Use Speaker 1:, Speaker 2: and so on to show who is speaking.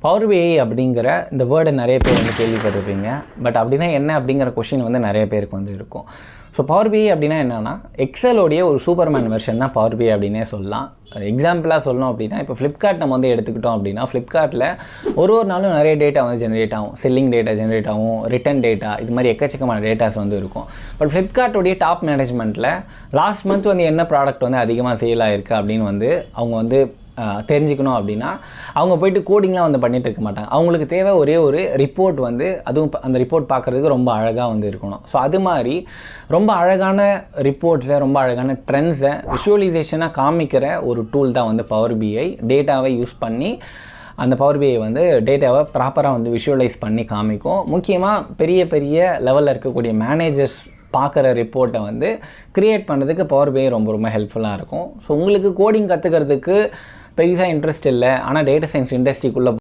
Speaker 1: Power பிஐ அப்படிங்கிற இந்த வேர்டை நிறைய பேர் வந்து கேள்விப்பட்டிருப்பீங்க. பட் அப்படின்னா என்ன அப்படிங்கிற கொஷின் வந்து நிறைய பேருக்கு வந்து இருக்கும். ஸோ பவர் பிஐ அப்படின்னா என்னென்னா எக்ஸலோடைய ஒரு சூப்பர்மேன் வெர்ஷன் தான் பவர் பிஐ அப்படின்னே சொல்லலாம். எக்ஸாம்பிளாக சொல்லணும் அப்படின்னா இப்போ ஃப்ளிப்கார்ட் நம்ம வந்து எடுத்துக்கிட்டோம் அப்படின்னா ஃப்ளிப்கார்ட்டில் ஒரு நாளும் நிறைய டேட்டா வந்து ஜென்ரேட் ஆகும். செல்லிங் டேட்டா ஜென்ரேட் ஆகும், ரிட்டன் டேட்டா, இது மாதிரி எக்கச்சக்கமான டேட்டாஸ் வந்து இருக்கும். பட் ஃப்ளிப்கார்ட்டோடைய டாப் மேனேஜ்மெண்ட்டில் லாஸ்ட் மந்த் வந்து என்ன ப்ராடக்ட் வந்து அதிகமாக சேல் ஆகிருக்கு அப்படின்னு வந்து அவங்க வந்து தெரிஞ்சுக்கணும் அப்படின்னா அவங்க போய்ட்டு கோடிங்லாம் வந்து பண்ணிகிட்டு இருக்க மாட்டாங்க. அவங்களுக்கு தேவை ஒரே ஒரு ரிப்போர்ட் வந்து, அதுவும் அந்த ரிப்போர்ட் பார்க்குறதுக்கு ரொம்ப அழகாக வந்து இருக்கணும். ஸோ அது மாதிரி ரொம்ப அழகான ரிப்போர்ட்ஸை, ரொம்ப அழகான ட்ரெண்ட்ஸை விஷுவலைசேஷனாக காமிக்கிற ஒரு டூல் தான் வந்து பவர் பிஐ. டேட்டாவை யூஸ் பண்ணி அந்த பவர் பிஐ வந்து டேட்டாவை ப்ராப்பராக வந்து விஷுவலைஸ் பண்ணி காமிக்கும். முக்கியமாக பெரிய பெரிய லெவலில் இருக்கக்கூடிய மேனேஜர்ஸ் பார்க்குற ரிப்போர்ட்டை வந்து க்ரியேட் பண்ணுறதுக்கு பவர் பிஐ ரொம்ப ரொம்ப ஹெல்ப்ஃபுல்லாக இருக்கும். ஸோ உங்களுக்கு கோடிங் கற்றுக்கிறதுக்கு பெருசாக இன்ட்ரெஸ்ட் இல்லை, ஆனால் டேட்டா சயின்ஸ் இண்டஸ்ட்ரிக்குள்ளே